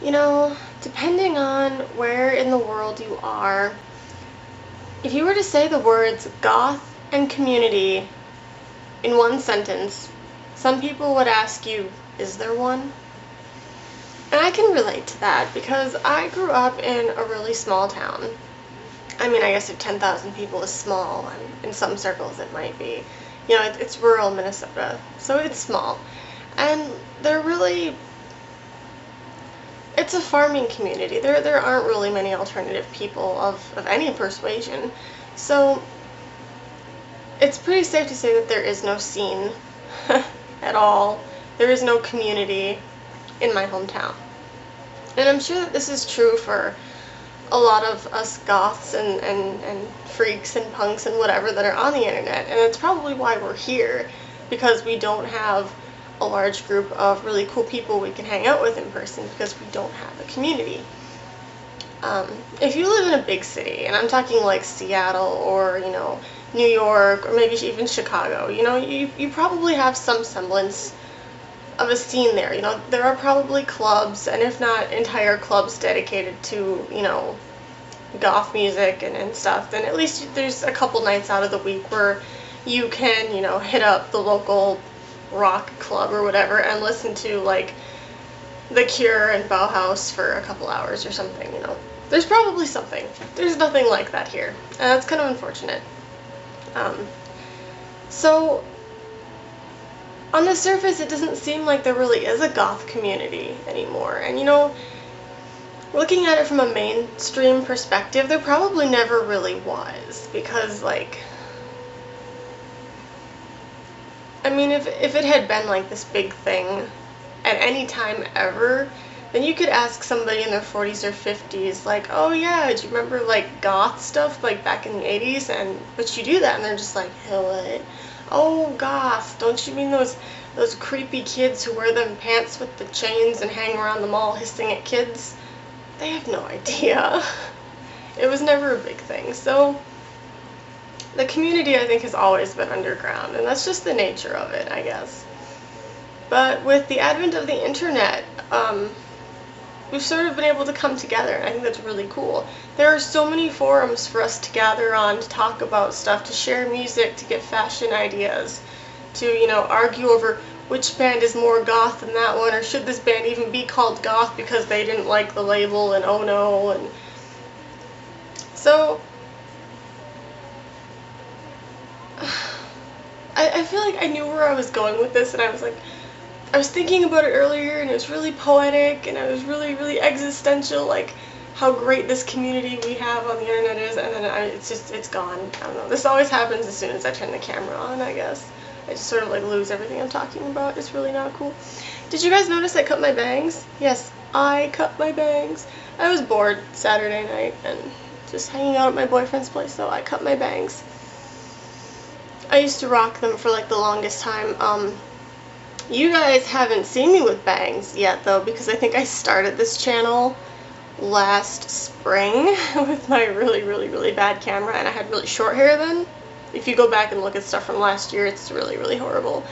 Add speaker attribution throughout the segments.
Speaker 1: You know, depending on where in the world you are, if you were to say the words goth and community in one sentence, some people would ask you, is there one? And I can relate to that because I grew up in a really small town. I mean, I guess if 10,000 people is small, and in some circles it might be. You know, it's rural Minnesota, so it's small. And they're really, it's a farming community. There aren't really many alternative people of any persuasion. So it's pretty safe to say that there is no scene at all. There is no community in my hometown. And I'm sure that this is true for a lot of us goths and freaks and punks and whatever that are on the internet. And it's probably why we're here, because we don't have a large group of really cool people we can hang out with in person because we don't have a community. If you live in a big city, and I'm talking like Seattle or, you know, New York or maybe even Chicago, you know, you probably have some semblance of a scene there. You know, there are probably clubs, and if not entire clubs dedicated to, you know, goth music and stuff, then at least there's a couple nights out of the week where you can, you know, hit up the local rock club or whatever and listen to like The Cure and Bauhaus for a couple hours or something, you know. There's probably something. There's nothing like that here, and that's kind of unfortunate. So on the surface, it doesn't seem like there really is a goth community anymore. And you know, looking at it from a mainstream perspective, there probably never really was. Because, like, I mean, if it had been like this big thing at any time ever, then you could ask somebody in their 40s or 50s, like, oh yeah, do you remember like goth stuff like back in the 80s? And but you do that, and they're just like, hell, what? Oh, goth, don't you mean those creepy kids who wear them pants with the chains and hang around the mall hissing at kids? They have no idea. It was never a big thing. So the community, I think, has always been underground, and that's just the nature of it, I guess. But with the advent of the internet, we've sort of been able to come together, and I think that's really cool. There are so many forums for us to gather on, to talk about stuff, to share music, to get fashion ideas, to, you know, argue over which band is more goth than that one, or should this band even be called goth because they didn't like the label, and oh no, and so I feel like I knew where I was going with this, and I was thinking about it earlier, and it was really poetic, and it was really, really existential, like how great this community we have on the internet is, and then it's gone. I don't know. This always happens as soon as I turn the camera on, I guess. I just sort of like lose everything I'm talking about. It's really not cool. Did you guys notice I cut my bangs? Yes, I cut my bangs. I was bored Saturday night and just hanging out at my boyfriend's place, so I cut my bangs. I used to rock them for like the longest time. You guys haven't seen me with bangs yet though, because I think I started this channel last spring with my really, really, really bad camera, and I had really short hair then. If you go back and look at stuff from last year, it's really, really horrible.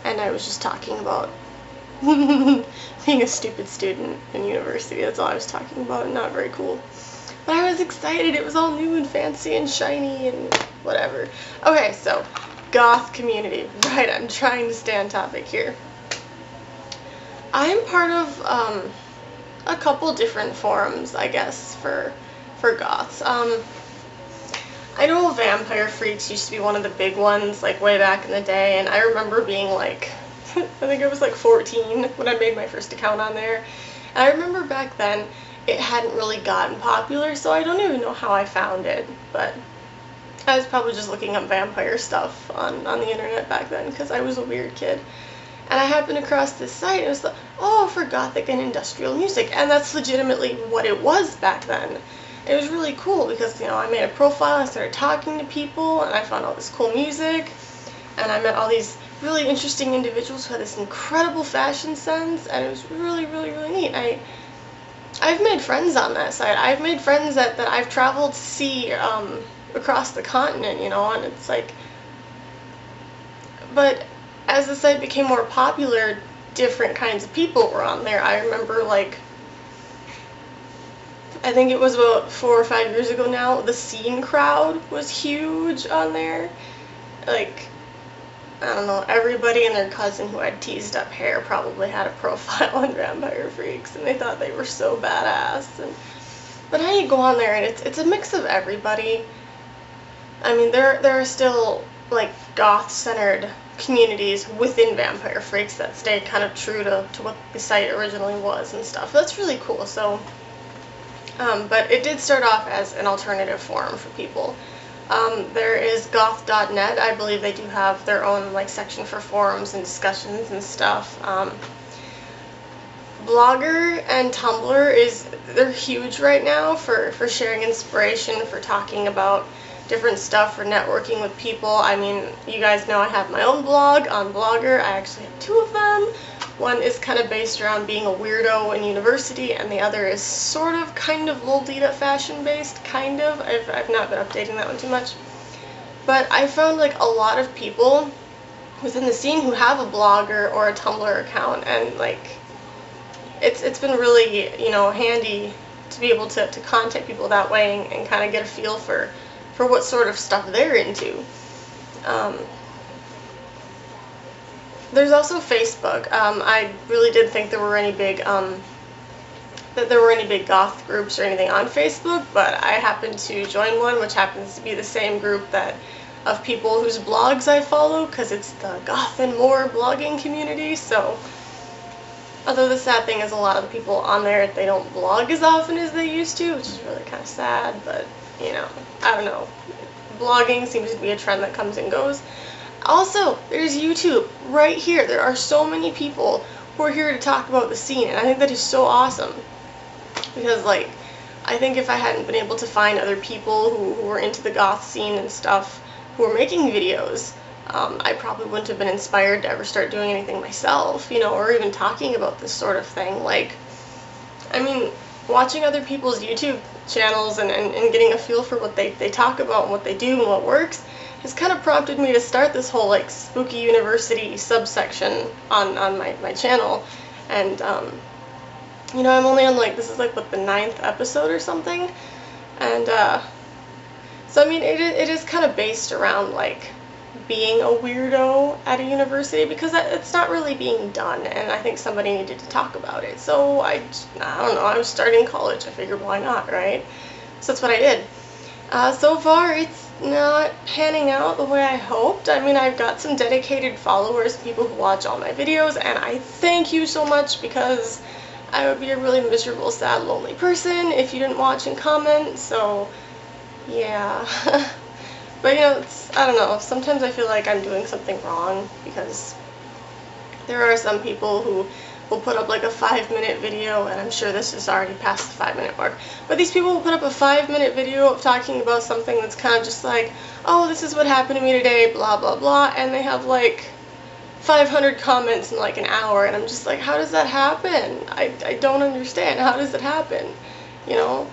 Speaker 1: And I was just talking about being a stupid student in university. That's all I was talking about, and not very cool. But I was excited. It was all new and fancy and shiny and whatever. Okay, so goth community. Right, I'm trying to stay on topic here. I'm part of a couple different forums, I guess, for goths. I know Vampire Freaks used to be one of the big ones, like way back in the day, and I remember being like, I think I was like 14 when I made my first account on there. And I remember back then it hadn't really gotten popular, so I don't even know how I found it, but I was probably just looking up vampire stuff on the internet back then, because I was a weird kid. And I happened across this site, and it was like, oh, for gothic and industrial music, and that's legitimately what it was back then. It was really cool because, you know, I made a profile, I started talking to people, and I found all this cool music, and I met all these really interesting individuals who had this incredible fashion sense, and it was really, really, really neat. I've made friends on that site. I've made friends that I've traveled to see across the continent, you know, and it's like, but as the site became more popular, different kinds of people were on there. I remember, like, I think it was about 4 or 5 years ago now, the scene crowd was huge on there. Like, I don't know, everybody and their cousin who had teased up hair probably had a profile on Vampire Freaks, and they thought they were so badass. But now you go on there and it's a mix of everybody. I mean, there are still, like, goth-centered communities within Vampire Freaks that stay kind of true to what the site originally was and stuff. That's really cool. So, but it did start off as an alternative forum for people. There is goth.net. I believe they do have their own, like, section for forums and discussions and stuff. Blogger and Tumblr they're huge right now for sharing inspiration, for talking about different stuff, for networking with people. I mean, you guys know I have my own blog on Blogger. I actually have 2 of them. One is kind of based around being a weirdo in university, and the other is sort of, kind of, Lolita fashion based, kind of. I've not been updating that one too much. But I found, like, a lot of people within the scene who have a Blogger or a Tumblr account, and, like, it's been really, you know, handy to be able to contact people that way and kind of get a feel for what sort of stuff they're into. There's also Facebook. I really didn't think there were any big goth groups or anything on Facebook, but I happened to join one, which happens to be the same group of people whose blogs I follow, because it's the Goth and More blogging community. So, although the sad thing is a lot of the people on there, they don't blog as often as they used to, which is really kind of sad, but, you know, I don't know. Blogging seems to be a trend that comes and goes. Also, there's YouTube right here. There are so many people who are here to talk about the scene, and I think that is so awesome. Because, like, I think if I hadn't been able to find other people who were into the goth scene and stuff, who were making videos, I probably wouldn't have been inspired to ever start doing anything myself, you know, or even talking about this sort of thing. Like, I mean, watching other people's YouTube channels and getting a feel for what they talk about and what they do and what works has kind of prompted me to start this whole, like, Spooky University subsection on my channel. And, you know, I'm only on, like, this is, like, what, the 9th episode or something? And, so, I mean, it is kind of based around, like, being a weirdo at a university, because it's not really being done, and I think somebody needed to talk about it. So I don't know, I was starting college, I figured why not, right? So that's what I did. So far it's not panning out the way I hoped. I mean, I've got some dedicated followers, people who watch all my videos, and I thank you so much, because I would be a really miserable, sad, lonely person if you didn't watch and comment. So yeah. But, you know, I don't know, sometimes I feel like I'm doing something wrong, because there are some people who will put up, like, a 5-minute video, and I'm sure this is already past the 5-minute mark, but these people will put up a 5-minute video of talking about something that's kind of just like, oh, this is what happened to me today, blah, blah, blah, and they have, like, 500 comments in, like, an hour, and I'm just like, how does that happen? I don't understand. How does it happen? You know?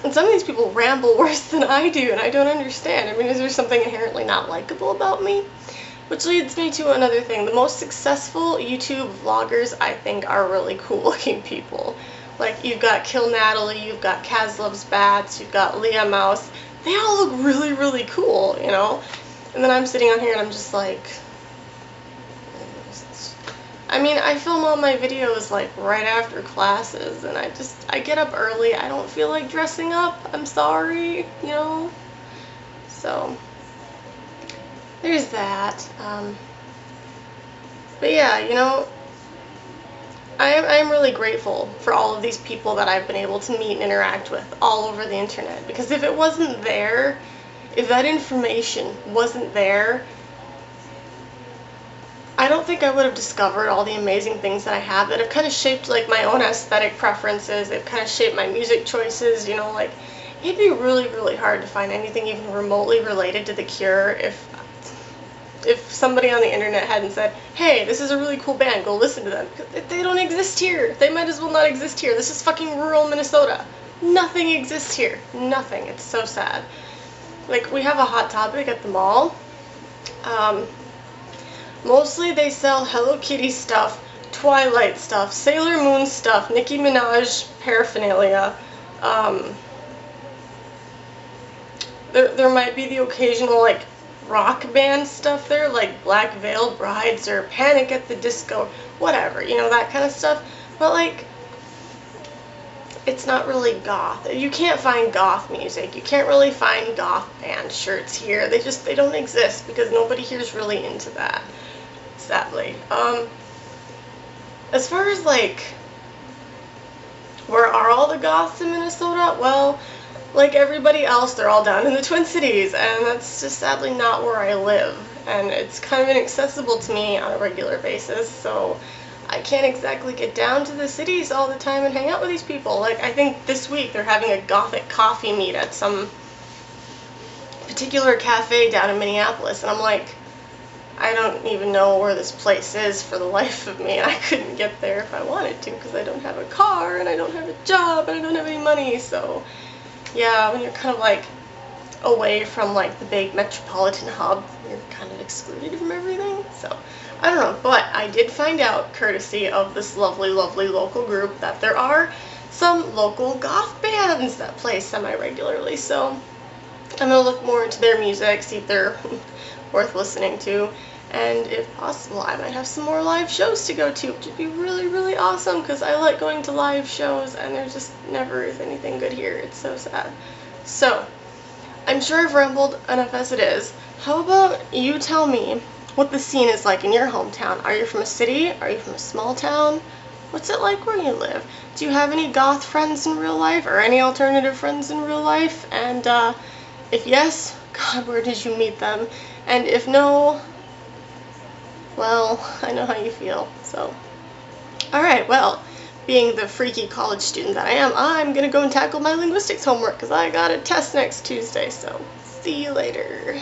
Speaker 1: And some of these people ramble worse than I do, and I don't understand. I mean, is there something inherently not likable about me? Which leads me to another thing. The most successful YouTube vloggers, I think, are really cool-looking people. Like, you've got Kill Natalie, you've got Kaz Loves Bats, you've got Leah Mouse. They all look really, really cool, you know? And then I'm sitting on here and I'm just like... I mean, I film all my videos, like, right after classes, and I get up early. I don't feel like dressing up. I'm sorry, you know? So, there's that. But yeah, you know, I'm really grateful for all of these people that I've been able to meet and interact with all over the internet, because if it wasn't there, if that information wasn't there, I don't think I would have discovered all the amazing things that I have that have kind of shaped, like, my own aesthetic preferences. They've kind of shaped my music choices, you know, like, it'd be really, really hard to find anything even remotely related to The Cure if somebody on the internet hadn't said, hey, this is a really cool band, go listen to them. They don't exist here. They might as well not exist here. This is fucking rural Minnesota. Nothing exists here. Nothing. It's so sad. Like, we have a Hot Topic at the mall. Mostly they sell Hello Kitty stuff, Twilight stuff, Sailor Moon stuff, Nicki Minaj paraphernalia, There might be the occasional, like, rock band stuff there, like Black Veil Brides or Panic at the Disco, whatever, you know, that kind of stuff. But, like, it's not really goth. You can't find goth music. You can't really find goth band shirts here. They don't exist because nobody here's really into that, sadly. As far as, like, where are all the goths in Minnesota? Well, like everybody else, they're all down in the Twin Cities, and that's just sadly not where I live. And it's kind of inaccessible to me on a regular basis, so I can't exactly get down to the cities all the time and hang out with these people. Like, I think this week they're having a Gothic coffee meet at some particular cafe down in Minneapolis, and I'm like, I don't even know where this place is for the life of me, and I couldn't get there if I wanted to because I don't have a car, and I don't have a job, and I don't have any money, so yeah, when you're kind of like away from like the big metropolitan hub, you're kind of excluded from everything, so I don't know. But I did find out, courtesy of this lovely, lovely local group, that there are some local goth bands that play semi-regularly, so I'm gonna look more into their music, see if they're worth listening to, and if possible I might have some more live shows to go to, which would be really, really awesome because I like going to live shows and there just never is anything good here. It's so sad. So I'm sure I've rambled enough as it is. How about you tell me what the scene is like in your hometown? Are you from a city? Are you from a small town? What's it like where you live? Do you have any goth friends in real life or any alternative friends in real life? And if yes, God, where did you meet them? And if no, well, I know how you feel, so. Alright, well, being the freaky college student that I am, I'm gonna go and tackle my linguistics homework because I got a test next Tuesday, so see you later.